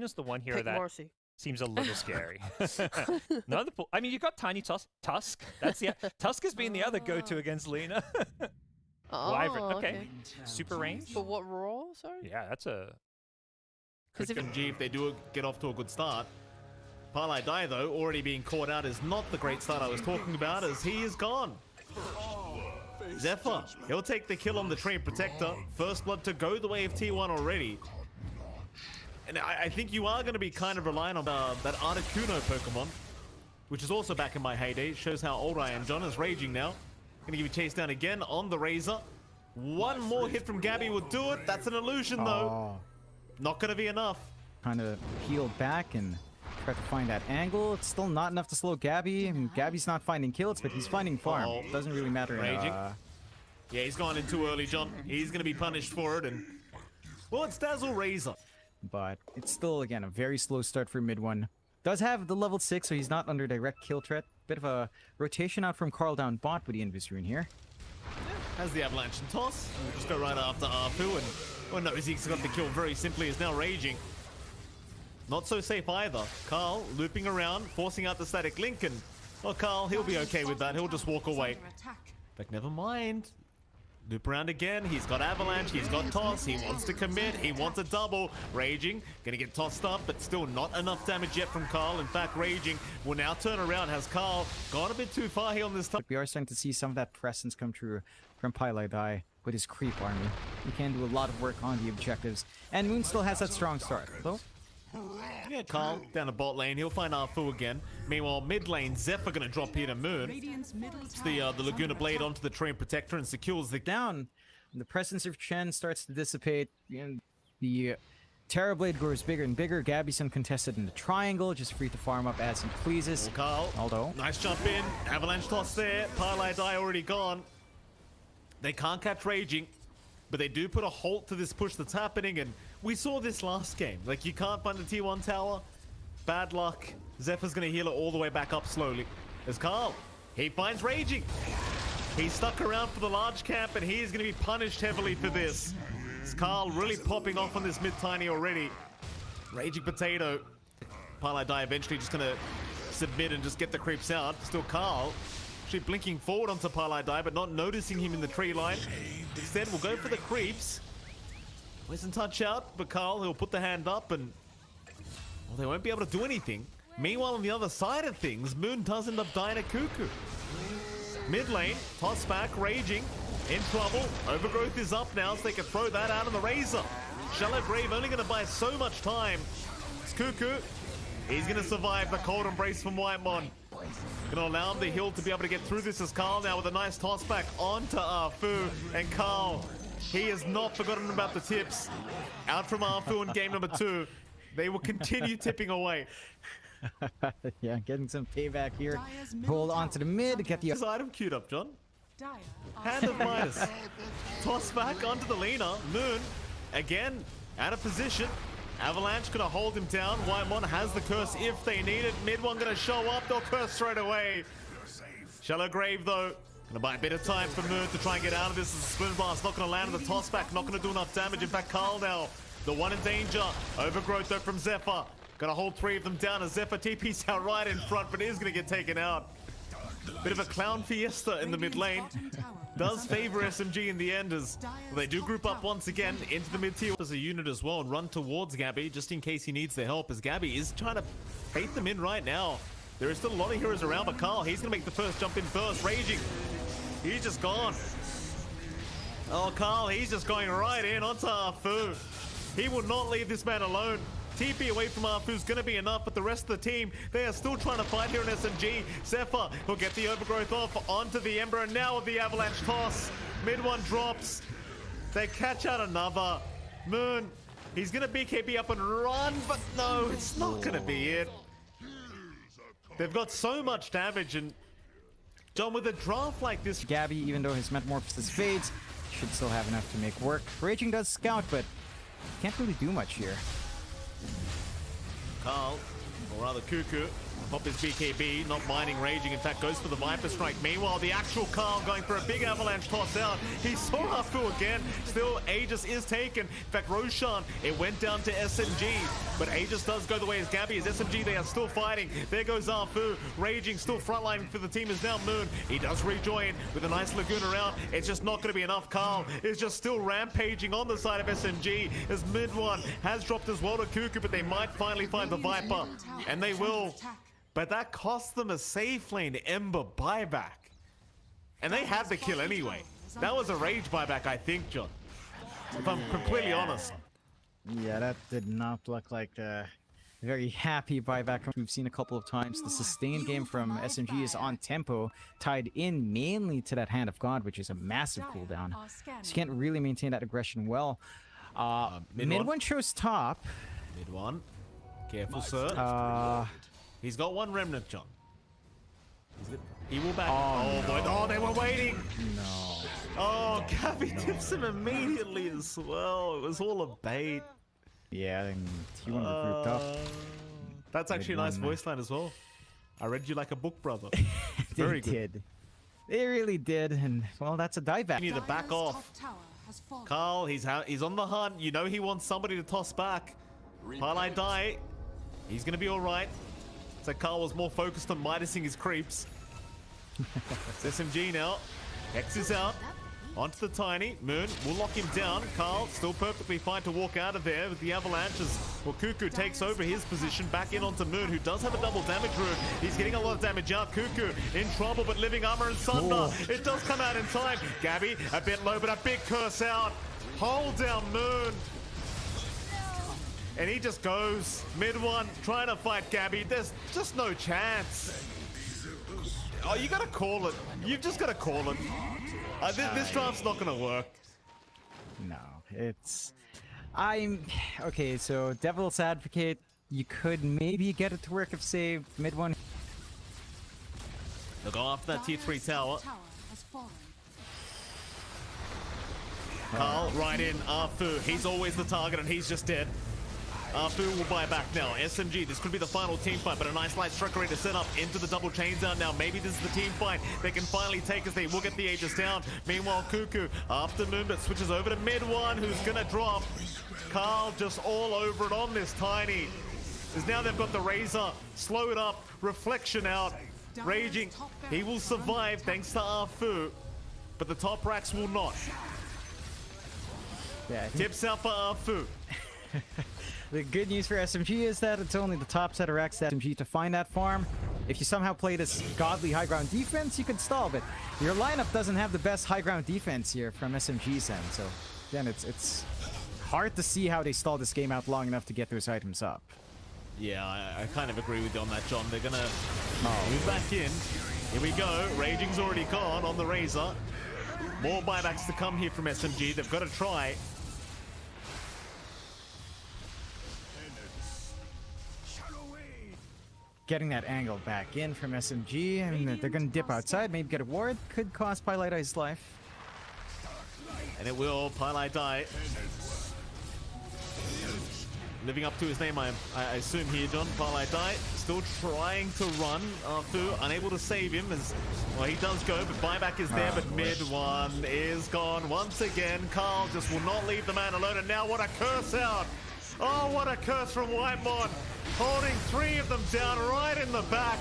Lina's the one here Pick that Morrissey. seems a little scary. No, I mean, you got Tiny Tusk. That's the Tusk has been the other go-to against Lina. Wyvern. Okay. Super range. But what role? Sorry. Yeah, that's a. Because if G, if they do get off to a good start. BEYONDTHESUMMIT, though, already being caught out is not the great start I was talking about, as he is gone. Zephyr, he'll take the kill on the Train Protector. First blood to go the way of T1 already. And I think you are going to be kind of relying on that Articuno Pokemon, which is also back in my heyday. It shows how old I am. John is raging now. Going to give you chase down again on the Razor. One more hit from Gabby would do it. That's an illusion, though. Not going to be enough. Kind of healed back and try to find that angle. It's still not enough to slow Gabby. I mean, Gabby's not finding kills, but he's finding farm. Doesn't really matter. Raging. Yeah, he's gone in too early, John. He's going to be punished for it. And well, it's Dazzle Razor. But it's still, again, a very slow start for mid one. Does have the level 6, so he's not under direct kill threat. Bit of a rotation out from Carl down bot with the Invis-Rune here. Has the Avalanche and Toss. We'll just go right after Arfu, and well, no, Zeke's got the kill very simply, is now raging. Not so safe either. Carl looping around, forcing out the static link, and well, Carl, he'll be okay with that. He'll just walk away. But never mind. Loop around again. He's got Avalanche. He's got Toss. He wants to commit. He wants a double. Raging. Gonna get tossed up, but still not enough damage yet from Carl. In fact, Raging will now turn around. Has Carl gone a bit too far here on this time? We are starting to see some of that presence come true from BEYONDTHESUMMIT with his creep army. He can do a lot of work on the objectives. And Moon still has that strong start, though. Yeah, Carl down the bot lane. He'll find Arfu again. Meanwhile, mid lane, Zephyr gonna drop here to Moon. It's the Laguna Blade onto the Train Protector and secures the down. And the presence of Chen starts to dissipate. And the Terra Blade grows bigger and bigger. Gabby's uncontested in the triangle, just free to farm up as he pleases. Carl, although nice jump in. Avalanche Toss there. BEYONDTHESUMMIT already gone. They can't catch Raging, but they do put a halt to this push that's happening, and we saw this last game. Like, you can't find the T1 tower. Bad luck. Zephyr's gonna heal it all the way back up slowly. There's Carl. He finds Raging. He's stuck around for the large camp, and he is gonna be punished heavily for this. It's Carl really popping off on this mid-tiny already. Raging Potato. BEYONDTHESUMMIT eventually just gonna submit and just get the creeps out. Still Carl. Actually blinking forward onto BEYONDTHESUMMIT, but not noticing him in the tree line. Instead, we'll go for the creeps. Doesn't touch out, but Carl, he'll put the hand up, and well, they won't be able to do anything. Meanwhile, on the other side of things, Moon does end up dying at Cuckoo. Mid lane, toss back, Raging, in trouble. Overgrowth is up now, so they can throw that out on the Razor. Shallow Grave only going to buy so much time. It's Cuckoo. He's going to survive the cold embrace from Whitemon. Going to allow him the heal to be able to get through this as Carl now with a nice toss back onto Arfu. And Carl, he has not forgotten about the tips. Out from Arfu in game number 2. They will continue tipping away. Yeah, getting some payback here. Hold on to the mid, get the item queued up, John. Hand of Midas. Toss back onto the Lina. Moon, again, out of position. Avalanche gonna hold him down. Whitemon has the curse if they need it. Mid one gonna show up. They'll curse straight away. Shallow Grave, though, gonna buy a bit of time for Moon to try and get out of this. The Spoon Blast not gonna land on the toss back. Not gonna do enough damage. In fact, Carl now, the one in danger. Overgrowth, though, from Zephyr. Gonna hold 3 of them down as Zephyr TP's out right in front, but is gonna get taken out. Bit of a clown fiesta in the mid lane. Does favor SMG in the end as they do group up once again into the mid tier as a unit as well and run towards Gabby just in case he needs their help, as Gabby is trying to bait them in right now. There is still a lot of heroes around, but Carl, he's gonna make the first jump in first. Raging, he's just gone. Oh, Carl, he's just going right in onto Arfu. He will not leave this man alone. TP away from Arfu is going to be enough, but the rest of the team, they are still trying to fight here in SMG. Zephyr will get the overgrowth off onto the Ember, and now with the Avalanche toss. Mid one drops. They catch out another. Moon, he's going to BKB up and run, but no, it's not going to be it. They've got so much damage, and John, with a draft like this, Gabby, even though his Metamorphosis fades, should still have enough to make work. Raging does scout, but can't really do much here. Carl, or rather Cuckoo, Pop his BKB, not minding raging. In fact, goes for the Viper Strike. Meanwhile, the actual Carl going for a big avalanche toss out. He saw Afu again. Still, Aegis is taken. In fact, Roshan, it went down to SMG. But Aegis does go the way as Gabby. As SMG, they are still fighting. There goes Afu. Raging, still frontlining for the team is now Moon. He does rejoin with a nice Lagoon around. It's just not going to be enough. Carl is just still rampaging on the side of SMG. As mid one has dropped as well to Cuckoo, but they might finally find the Viper. And they will. But that cost them a safe lane Ember buyback. And they had the kill anyway. That was a rage buyback, I think, John. If I'm completely honest. Yeah, that did not look like a very happy buyback we've seen a couple of times. The sustained game from SMG is on tempo, tied in mainly to that Hand of God, which is a massive cooldown. So you can't really maintain that aggression well. Mid one shows top. Mid one. Careful, sir. He's got one remnant, John. Is it? He will back. Oh boy! Oh, they were waiting. No. Oh, Gabby tips him immediately as well. It was all a bait. Yeah, and he wanted to group up. That's actually a nice voice line as well. I read you like a book, brother. Very good. They really did, and well, that's a dieback. You need to back off. Carl, he's on the hunt. You know he wants somebody to toss back. Parlay die. He's gonna be all right. So Carl was more focused on Midasing his creeps. It's SMG now. Hex is out. Onto the Tiny. Moon will lock him down. Carl still perfectly fine to walk out of there with the avalanches. Well, Cuckoo takes over his position. Back in onto Moon, who does have a double damage room. He's getting a lot of damage out. Cuckoo in trouble, but living armor and Sunder. It does come out in time. Gabby a bit low, but a big curse out. Hold down Moon. And he just goes mid one, trying to fight Gabby. There's just no chance. Oh, you gotta call it. You've just gotta call it. This draft's not gonna work. No, it's... Okay, so Devil's Advocate, you could maybe get it to work if, say, mid one... They'll go after that tier 3 tower. Carl right in, Afu. He's always the target and he's just dead. Afu will buy back now. SMG, this could be the final team fight, but a nice light structure to set up into the double chains out now. Maybe this is the team fight they can finally take as they will get the Aegis down. Meanwhile, Cuckoo, after Moon, but switches over to mid one, who's gonna drop. Carl just all over it on this Tiny. As now they've got the Razor, slow it up, reflection out, raging. He will survive thanks to Afu, but the top racks will not. Yeah. Tips out for Afu. The good news for SMG is that it's only the top set of racks at SMG to find that farm. If you somehow play this godly high ground defense, you can stall it. Your lineup doesn't have the best high ground defense here from SMG's end, so again, it's hard to see how they stall this game out long enough to get those items up. Yeah, I kind of agree with you on that, John. They're gonna move back in. Here we go. Raging's already gone on the Razor. More buybacks to come here from SMG. They've got to try. Getting that angle back in from SMG, and they're gonna dip outside, maybe get a ward, could cost Pylite his life. And it will. Pylite die. Living up to his name, I assume here, John. Pylite die. Still trying to run. Afu unable to save him as well. He does go, but buyback is there. But mid one is gone once again. Carl just will not leave the man alone. And now what a curse out! Oh, what a curse from Whitemon, holding 3 of them down right in the back.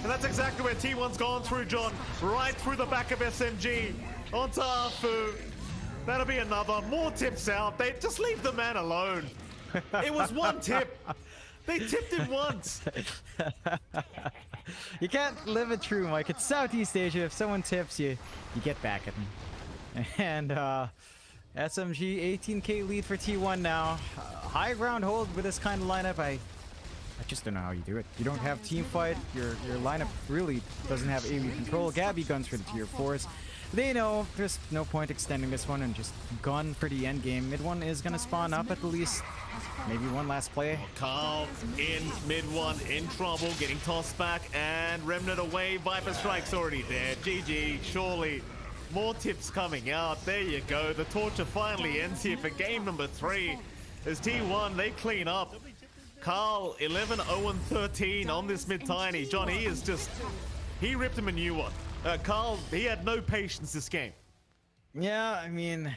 And that's exactly where T1's gone through, John. Right through the back of SMG. Onto Afu. That'll be another. More tips out. They just leave the man alone. It was one tip. They tipped him once. You can't live it true, Mike. It's Southeast Asia. If someone tips you, you get back at them. And SMG 18k lead for T1 now. High ground hold with this kind of lineup. I just don't know how you do it. You don't have team fight. Your lineup really doesn't have AoE control. Gabby guns for the tier 4s. They know there's no point extending this one and just gun for the end game. Mid one is gonna spawn up at the least. Maybe one last play. Carl in mid one, in trouble, getting tossed back, and Remnant away. Viper Strike's already there. GG, surely. More tips coming out. There you go. The torture finally ends here for game number 3. As T1, they clean up. Carl 11, 0 and 13 on this mid tiny. John, he is just, he ripped him a new one. Carl, he had no patience this game. Yeah, I mean,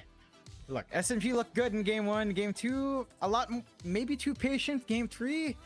look, SMG looked good in game 1. Game 2, maybe too patient. Game 3,